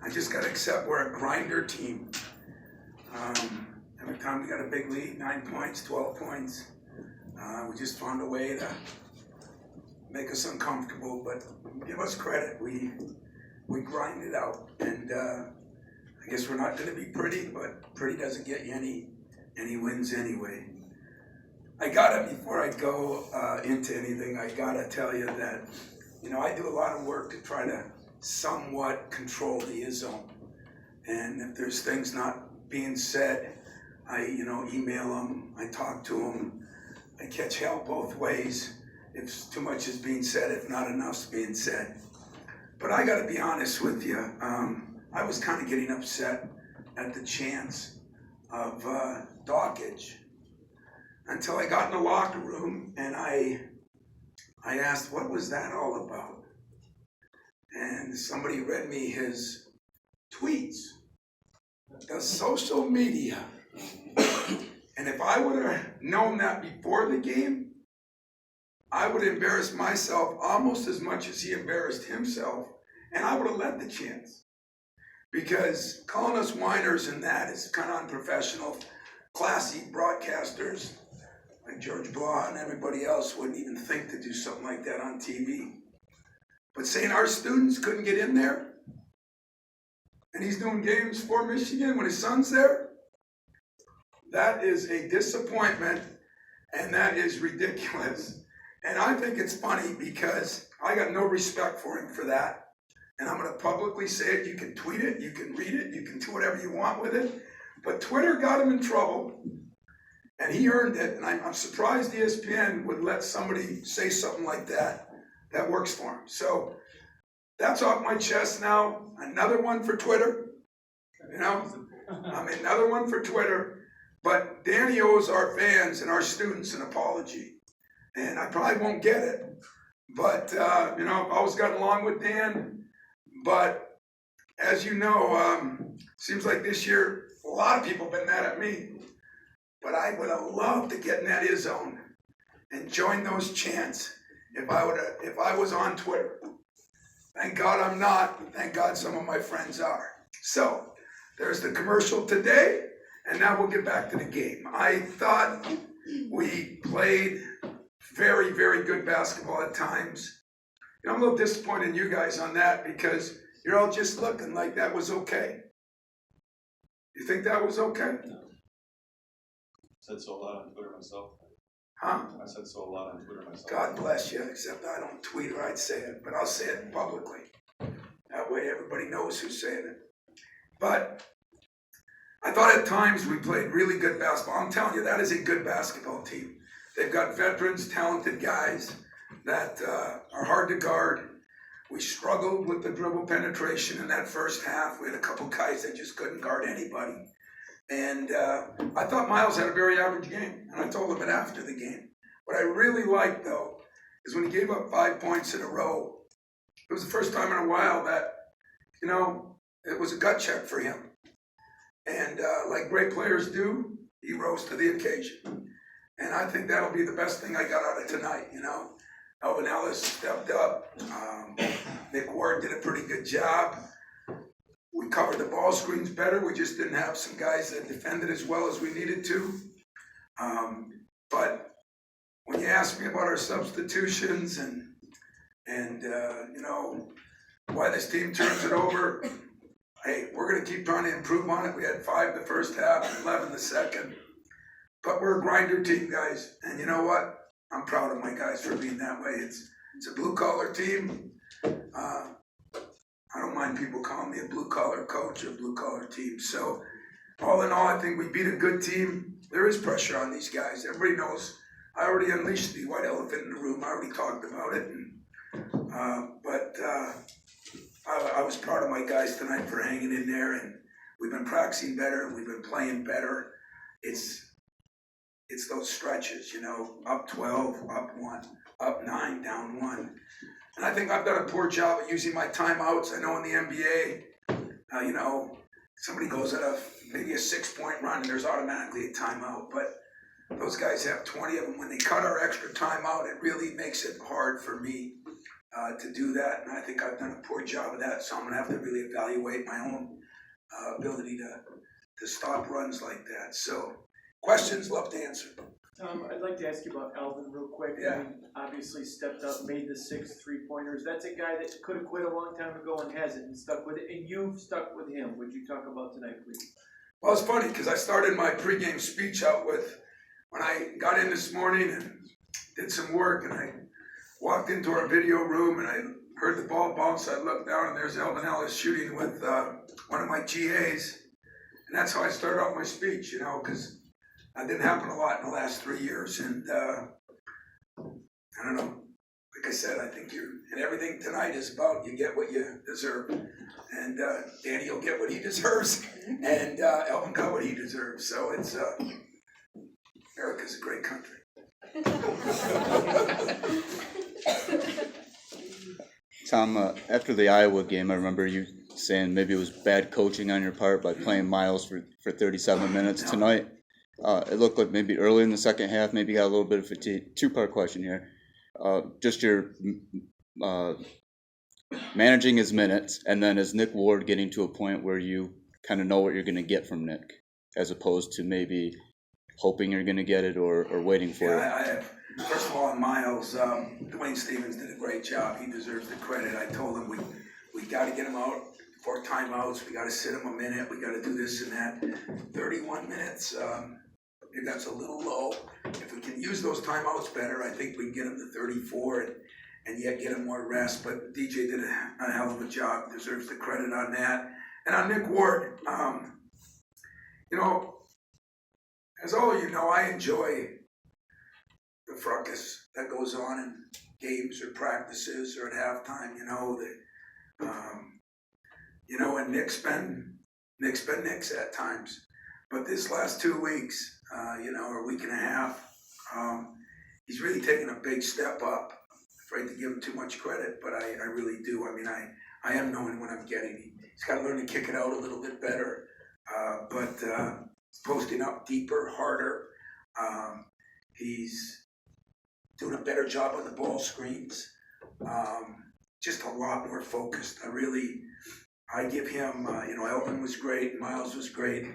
I just got to accept we're a grinder team. Every time we got a big lead, 9 points, 12 points, we just found a way to make us uncomfortable, but give us credit. We grind it out, and I guess we're not going to be pretty, but pretty doesn't get you any wins anyway. Before I go into anything, I gotta tell you that, I do a lot of work to try to somewhat control the Izzo. And if there's things not being said, I, email them, I talk to them, I catch hell both ways. If too much is being said, if not enough's being said. But I gotta be honest with you, I was kind of getting upset at the chance of Dakich until I got in the locker room and I asked, what was that all about? And somebody read me his tweets, the social media. And if I would have known that before the game, I would have embarrassed myself almost as much as he embarrassed himself, and I would have led the chance. Because calling us whiners and that is kind of unprofessional. Classy broadcasters like George Blah and everybody else wouldn't even think to do something like that on TV. But saying our students couldn't get in there, and he's doing games for Michigan when his son's there, that is a disappointment, and that is ridiculous. And I think it's funny because I got no respect for him for that. And I'm going to publicly say it. You can tweet it, you can read it, you can do whatever you want with it. But Twitter got him in trouble, and he earned it. And I'm surprised ESPN would let somebody say something like that. That works for him. So that's off my chest now. Another one for Twitter. Another one for Twitter. But Danny owes our fans and our students an apology. And I probably won't get it. But, I've always gotten along with Dan. But as you know, seems like this year, a lot of people have been mad at me. But I would have loved to get in that Izzo and join those chants if I was on Twitter. Thank God I'm not. Thank God some of my friends are. So there's the commercial today, and now we'll get back to the game. I thought we played very, very good basketball at times. I'm a little disappointed in you guys on that because you're all just looking like that was okay. You think that was okay? No. I said so a lot on Twitter myself. Huh? I said so a lot on Twitter myself. God bless you, except I don't tweet or I'd say it, but I'll say it publicly. That way everybody knows who's saying it. But I thought at times we played really good basketball. I'm telling you, that is a good basketball team. They've got veterans, talented guys that are hard to guard. We struggled with the dribble penetration in that first half. We had a couple guys that just couldn't guard anybody. And I thought Miles had a very average game, and I told him it after the game. What I really liked, though, is when he gave up 5 points in a row, it was the first time in a while that, it was a gut check for him. And like great players do, he rose to the occasion. And I think that'll be the best thing I got out of tonight, Elvin Ellis stepped up. Nick Ward did a pretty good job. We covered the ball screens better. We just didn't have some guys that defended as well as we needed to. But when you ask me about our substitutions and why this team turns it over, hey, we're going to keep trying to improve on it. We had 5 the first half and 11 the second. But we're a grinder team, guys. And you know what? I'm proud of my guys for being that way. It's a blue-collar team. I don't mind people calling me a blue-collar coach or blue-collar team. So all in all, I think we beat a good team. There is pressure on these guys. Everybody knows I already unleashed the white elephant in the room. I already talked about it. But I was proud of my guys tonight for hanging in there. And we've been practicing better. And we've been playing better. It's those stretches, up 12, up 1, up 9, down 1. And I think I've done a poor job at using my timeouts. I know in the NBA, somebody goes at maybe a 6-point run and there's automatically a timeout. But those guys have 20 of them. When they cut our extra timeout, it really makes it hard for me to do that, and I think I've done a poor job of that, so I'm going to have to really evaluate my own ability to stop runs like that. So, questions, love to answer. I'd like to ask you about Alvin real quick. Yeah. I mean, obviously stepped up, made the 6 3-pointers. That's a guy that could have quit a long time ago and hasn't, and stuck with it. And you've stuck with him. Would you talk about tonight, please? Well, it's funny because I started my pregame speech out with, when I got in this morning and did some work, and I walked into our video room and I heard the ball bounce. I looked down and there's Alvin Ellis shooting with one of my GAs. And that's how I started off my speech, because that didn't happen a lot in the last 3 years. And I don't know, like I said, I think and everything tonight is about you get what you deserve. And Danny will get what he deserves. And Alvin got what he deserves. So it's, America's a great country. Tom, after the Iowa game, I remember you saying maybe it was bad coaching on your part by playing Miles for 37 minutes tonight. It looked like maybe early in the second half, maybe you got a little bit of fatigue. Two-part question here. Just your managing his minutes, and then is Nick Ward getting to a point where you kind of know what you're going to get from Nick, as opposed to maybe hoping you're going to get it or waiting for it? First of all, on Miles, Dwayne Stevens did a great job. He deserves the credit. I told him we got to get him out for timeouts. We got to sit him a minute. We got to do this and that. 31 minutes, maybe that's a little low. If we can use those timeouts better, I think we can get him to 34 and yet get him more rest. But DJ did a hell of a job. Deserves the credit on that. And on Nick Ward, as all of you know, I enjoy the fracas that goes on in games or practices or at halftime. And Nick's been Nick's at times. But this last 2 weeks, or week and a half, he's really taken a big step up. I'm afraid to give him too much credit, but I really do. I mean, I am knowing what I'm getting. He's got to learn to kick it out a little bit better, but posting up deeper, harder. He's doing a better job on the ball screens. Just a lot more focused. I give him, Elvin was great, Miles was great,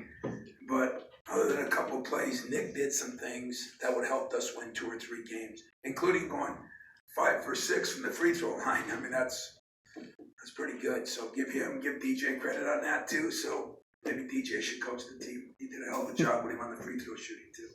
but other than a couple of plays, Nick did some things that would help us win 2 or 3 games, including going 5 for 6 from the free throw line. I mean, that's pretty good. So give DJ credit on that too. So maybe DJ should coach the team. He did a hell of a job with him on the free throw shooting too.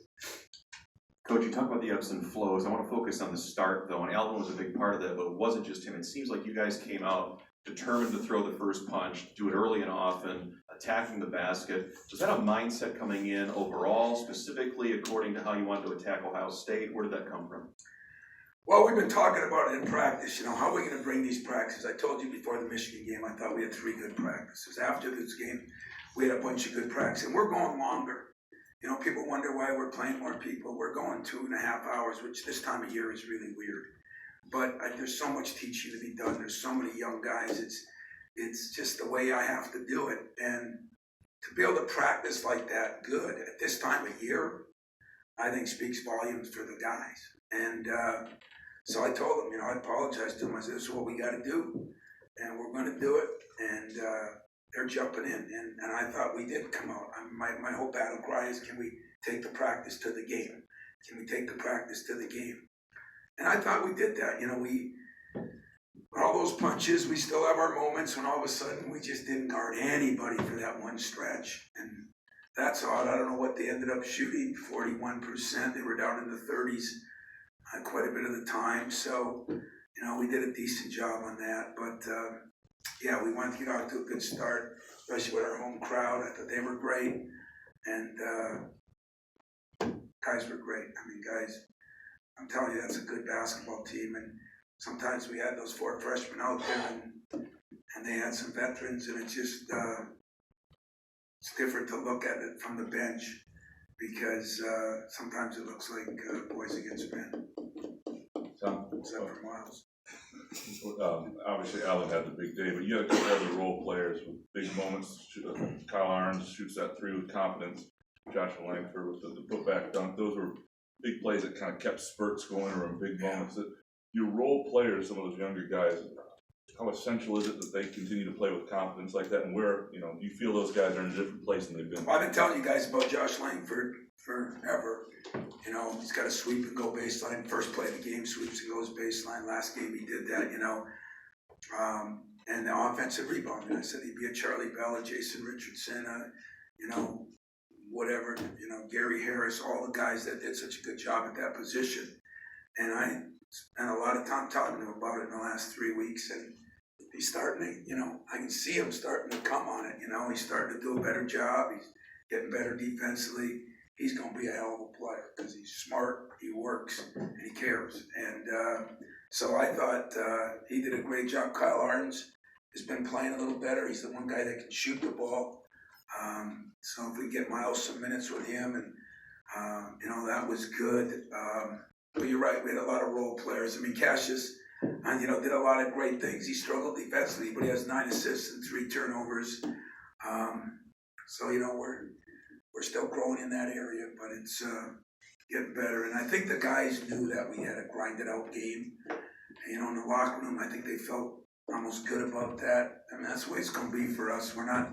Coach, you talk about the ebbs and flows. I want to focus on the start, though, and Alvin was a big part of that, but it wasn't just him. It seems like you guys came out determined to throw the first punch, do it early and often, attacking the basket. Was that a mindset coming in overall, specifically according to how you wanted to attack Ohio State? Where did that come from? Well, we've been talking about it in practice. How are we going to bring these practices? I told you before the Michigan game, I thought we had 3 good practices. After this game, we had a bunch of good practices, and we're going longer. People wonder why we're playing more people. We're going 2.5 hours, which this time of year is really weird. But there's so much teaching to be done. There's so many young guys. It's just the way I have to do it. And to be able to practice like that good at this time of year, I think speaks volumes for the guys. And so I told them, I apologized to them. I said, this is what we got to do. And we're going to do it. And they're jumping in. And I thought we did come out. My whole battle cry is, can we take the practice to the game? Can we take the practice to the game? And I thought we did that. All those punches, we still have our moments when all of a sudden we just didn't guard anybody for that one stretch. And that's odd. I don't know what they ended up shooting, 41%. They were down in the 30s quite a bit of the time. So, we did a decent job on that. But, we wanted to get out to a good start, especially with our home crowd. I thought they were great. And guys were great. I mean, guys, I'm telling you, that's a good basketball team. And sometimes we had those 4 freshmen out there, and they had some veterans, and it's just it's different to look at it from the bench because sometimes it looks like boys against men. Except for Miles. Obviously, Allen had the big day, but you had a couple other role players with big moments. Kyle Arns shoots that 3 with confidence. Joshua Langford with the putback dunk. Those were big plays that kind of kept spurts going or in big moments. your role players, some of those younger guys, how essential is it that they continue to play with confidence like that? And where, do you feel those guys are in a different place than they've been? Well, I've been telling you guys about Josh Langford forever. He's got a sweep and go baseline. First play of the game, sweeps and goes baseline. Last game he did that, and the offensive rebounding. I said he'd be a Charlie Bell, a Jason Richardson, whatever, Gary Harris, all the guys that did such a good job at that position. And I spent a lot of time talking to him about it in the last 3 weeks, and he's starting to, I can see him starting to come on it, he's starting to do a better job, he's getting better defensively. He's going to be a hell of a player because he's smart, he works, and he cares. And so I thought he did a great job. Kyle Arns has been playing a little better. He's the one guy that can shoot the ball. So if we get Miles some minutes with him, and that was good. But you're right, we had a lot of role players. I mean, Cassius, did a lot of great things. He struggled defensively, but he has 9 assists and 3 turnovers. So we're still growing in that area, but it's getting better. And I think the guys knew that we had a grinded out game. In the locker room, I think they felt almost good about that. I mean, that's the way it's going to be for us. We're not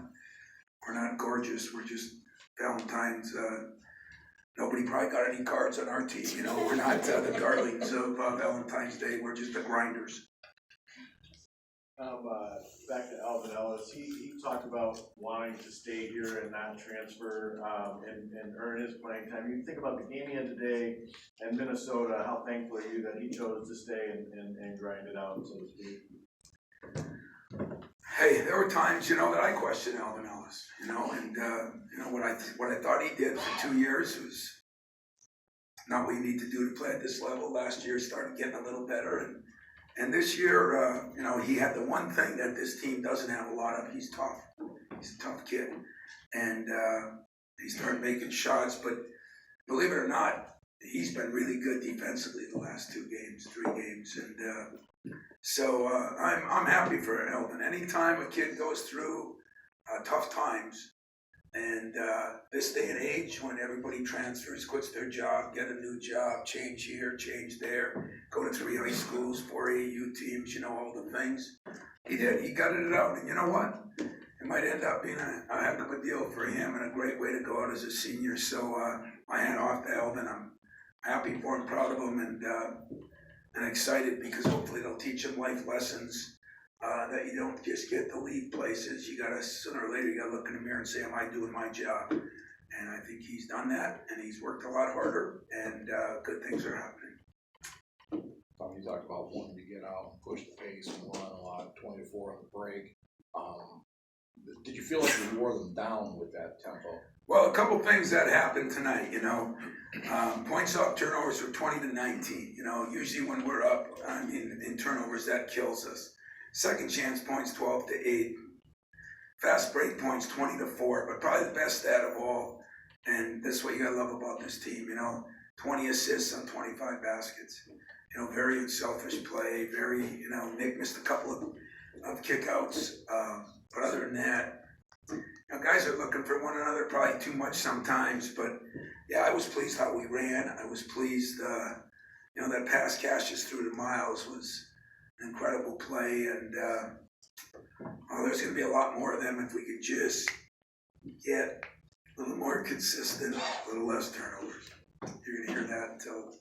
gorgeous. We're just Valentine's. Nobody probably got any cards on our team. We're not the darlings of Valentine's Day. We're just the grinders. Back to Alvin Ellis, he talked about wanting to stay here and not transfer and earn his playing time. You think about the game he had today in Minnesota, how thankful are you that he chose to stay and grind it out, so to speak? Hey, there were times, that I questioned Alvin Ellis, and what I thought he did for 2 years was not what you need to do to play at this level. Last year started getting a little better, and this year, he had the one thing that this team doesn't have a lot of. He's tough. He's a tough kid, and he started making shots. But believe it or not, he's been really good defensively the last 3 games, and so I'm happy for Elvin. Anytime a kid goes through tough times, and this day and age when everybody transfers, quits their job, get a new job, change here, change there, go to 3 high schools, 4 AAU teams, all the things. He did. He gutted it out. And you know what? It might end up being a heck of a deal for him and a great way to go out as a senior. So my hat off to Elvin. I'm happy for him, proud of him, and excited because hopefully they'll teach him life lessons that you don't just get to leave places. You gotta, sooner or later, you gotta look in the mirror and say, am I doing my job? And I think he's done that, and he's worked a lot harder, and good things are happening. Tom, you talked about wanting to get out and push the pace and run a lot, 24 on the break. Did you feel like you wore them down with that tempo? Well, a couple things that happened tonight, points off turnovers were 20-19. Usually when we're up, in turnovers, that kills us. Second chance points 12-8. Fast break points 20-4. But probably the best stat of all, and this is what you gotta love about this team, 20 assists on 25 baskets. Very unselfish play. Very, Nick missed a couple of kickouts. But other than that, guys are looking for one another probably too much sometimes. But yeah, I was pleased how we ran. I was pleased, that pass Cassius through to Miles was an incredible play. And there's going to be a lot more of them if we could just get a little more consistent, a little less turnovers. You're going to hear that until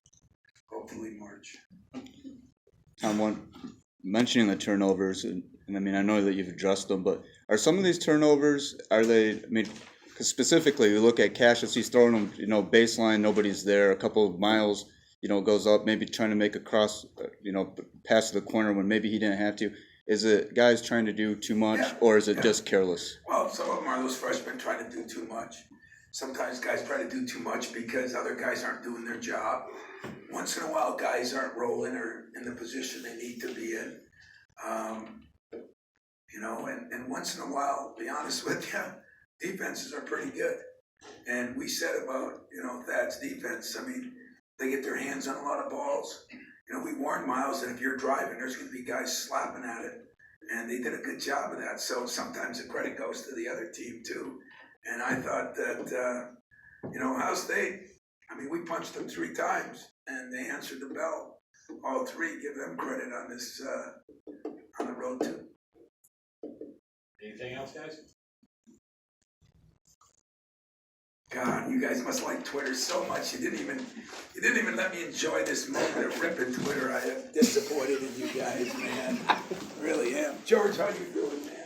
hopefully March. Tom, mentioning the turnovers, and I know that you've addressed them, but are some of these turnovers, because specifically you look at Cassius, he's throwing them, baseline, nobody's there, a couple of Miles, goes up, maybe trying to make a cross, pass to the corner when maybe he didn't have to. Is it guys trying to do too much, or is it just careless? Well, some of them are those freshmen trying to do too much. Sometimes guys try to do too much because other guys aren't doing their job. Once in a while, guys aren't rolling or in the position they need to be in. And once in a while, to be honest with you, defenses are pretty good. And we said about, Thad's defense, they get their hands on a lot of balls. We warned Miles that if you're driving, there's going to be guys slapping at it. And they did a good job of that. So sometimes the credit goes to the other team, too. And I thought that, Ohio State, we punched them 3 times, and they answered the bell. all three, give them credit on this, on the road too. Anything else, guys? God, you guys must like Twitter so much. You didn't even let me enjoy this moment of ripping Twitter. I am disappointed in you guys, man. Really am. George, how you doing, man?